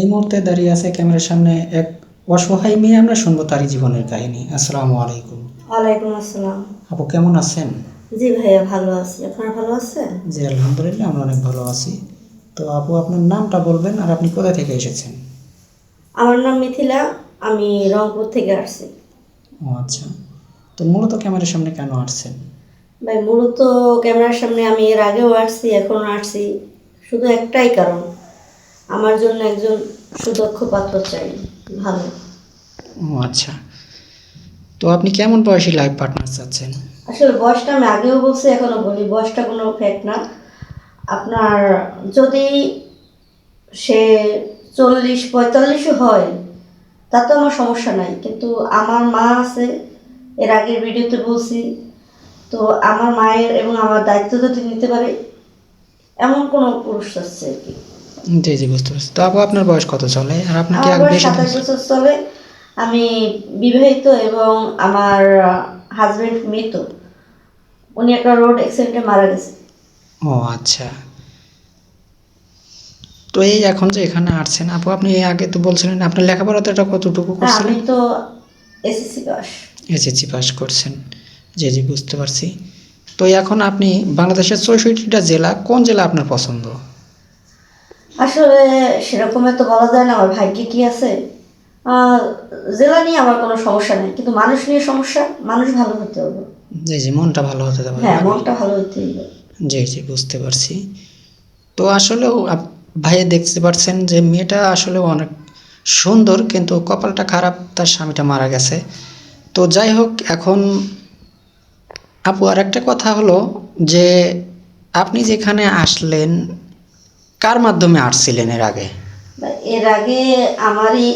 এই মুহূর্তে দাঁড়িয়ে আছে ক্যামেরার সামনে এক অসহায় মেয়ে। আমরা শুনবো তারই জীবনের কাহিনী। আসসালামু আলাইকুম। ওয়ালাইকুম আসসালাম। আপু কেমন আছেন? জি ভাইয়া, ভালো আছি। আপনারা ভালো আছেন? জি আলহামদুলিল্লাহ, আমরা অনেক ভালো আছি। তো আপু আপনার নামটা বলবেন আর আপনি কোথা থেকে এসেছেন? আমার নাম মিথিলা, আমি রংপুর থেকে আসছি। ও আচ্ছা, তো মূলত ক্যামেরার সামনে কেন আসছেন? ভাই মূলত ক্যামেরার সামনে আমি এর আগেও আসছি, এখনও আসছি, শুধু একটাই কারণ, আমার জন্য একজন সুদক্ষ পাত্র চাই, ভালো। ও আচ্ছা, তো আপনি কেমন বয়সী লাইফ পার্টনার চাচ্ছেন? আসলে বয়সটা আমি আগেও বলছি, এখনও বলি, বয়সটা কোনো ফ্যাক্ট না। আপনার যদি সে 40-45 হয় তা তো আমার সমস্যা নাই, কিন্তু আমার মা আছে, এর আগের ভিডিওতে বলছি, তো আমার মায়ের এবং আমার দায়িত্ব যদি নিতে পারে এমন কোনো পুরুষ আছে আর কি। জি জি বুঝতে পারছি। তো আপু আপনার বয়স কত চলে আর আপনি কি আমার আগে বয়স বেশি 27 বছর চলে। আমি বিবাহিত এবং আমার হাজবেন্ড মৃত। উনি একটা রোড অ্যাক্সিডেন্টে মারা গেছে। ও আচ্ছা, তো এই এখন যে এখানে আসছেন আপু, আপনি আগে তো বলছিলেন আপনার লেখাপড়াটা কতটুকু হ্যাঁ, আমি করছিলেন? তো এসএসসি পাস। এসএসসি পাস করছেন। জি জি বুঝতে পারছি। তো এখন আপনি বাংলাদেশের 64টা জেলা, কোন জেলা আপনার পছন্দ? আসলে সেরকম তো বলা যায় না আমার ভাগ্যে কি আছে। আহ, জেলা নিয়ে আমার কোনো সমস্যা নেই, কিন্তু মানুষ নিয়ে সমস্যা। মানুষ ভালো হতে হবে। জি জি, মনটা ভালো হতে হবে হ্যাঁ, আগে। মনটা ভালো হতে হবে। জি জি বুঝতে পারছি। তো আসলেও ভাইয়া দেখতে পাচ্ছেন যে মেয়েটা আসলেও অনেক সুন্দর, কিন্তু কপালটা খারাপ, তার স্বামীটা মারা গেছে। তো যাই হোক, এখন আপু আর একটা কথা হলো যে আপনি যেখানে আসলেন কার মাধ্যমে আসছিলেন এর আগে? বা এর আগে আমারই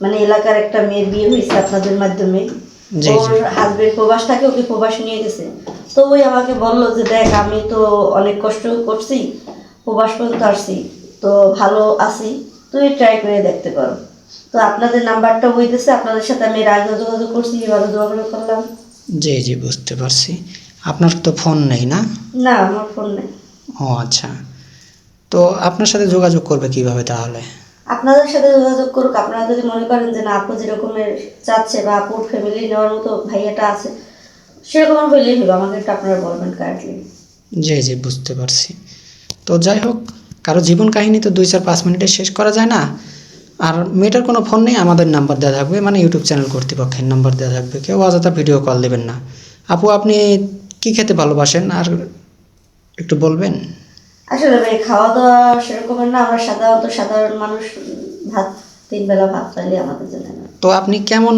মানে এলাকার একটা মেয়ের বিয়ে হয়েছে আপনাদের মাধ্যমে। জি ওর জি হাজবেন্ড প্রবাস থাকে, ওকে প্রবাস নিয়ে গেছে। তো ওই আমাকে বললো যে দেখ, আমি তো অনেক কষ্ট করছি, প্রবাস পর্যন্ত আসছি, তো ভালো আছি, তুই ট্রাই করে দেখতে পারো। তো আপনাদের নাম্বারটা হইতেছে, আপনাদের সাথে আমি এর আগে যোগাযোগ করছি, এবারও যোগাযোগ করলাম। জি জি বুঝতে পারছি। আপনার তো ফোন নেই না? না, আমার ফোন নেই। ও আচ্ছা, তো আপনার সাথে যোগাযোগ করবে কিভাবে তাহলে? আপনাদের সাথে যোগাযোগ করুক। আপনারা যদি মনে করেন যে না, আপু যেরকমের চাচ্ছে বা আপুর ফ্যামিলি নেওয়ার মতো ভাইয়াটা আছে, সেরকম হইলেই হলো, আমাকে একটু আপনারা বলবেন কারেক্টলি। জি জি বুঝতে পারছি। তো যাই হোক, কারো জীবন কাহিনী তো 2-4-5 মিনিটে শেষ করা যায় না। আর মেয়েটার কোনো ফোন নেই, আমাদের নাম্বার দেওয়া থাকবে, মানে ইউটিউব চ্যানেল কর্তৃপক্ষের নাম্বার দেওয়া থাকবে। কেউ অযথা ভিডিও কল দেবেন না। আপু আপনি কি খেতে ভালোবাসেন আর একটু বলবেন? আসলে ভাই খাওয়া দাওয়া সেরকমের না, আমরা সাধারণত সাধারণ মানুষ, ভাত, 3 বেলা ভাত পাইলে আমাদের জন্য না। তো আপনি কেমন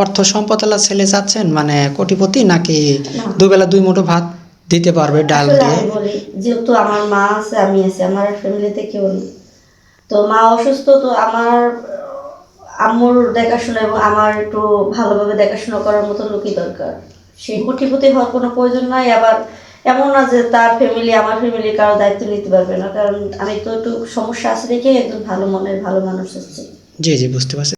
অর্থ সম্পদওয়ালা ছেলে চাচ্ছেন, মানে কোটিপতি, নাকি না, দুবেলা 2 মুঠো ভাত দিতে পারবে ডাল আসলে দিয়ে? আমি বলি, যেহেতু আমার মা আছে, আমি আছি, আমার ফ্যামিলিতে কেউ নেই, তো মা অসুস্থ, তো আমার আম্মুর দেখাশোনা এবং আমার একটু ভালোভাবে দেখাশোনা করার মতো লোকই দরকার। সেই কোটিপতি হওয়ার কোনো প্রয়োজন নাই, আবার এমন না যে তার ফ্যামিলি আমার ফ্যামিলি কারো দায়িত্ব নিতে পারবে না, কারণ আমি তো একটু সমস্যা আছে দেখে একজন ভালো মনের ভালো মানুষ হচ্ছে। জি জি বুঝতে পারছি।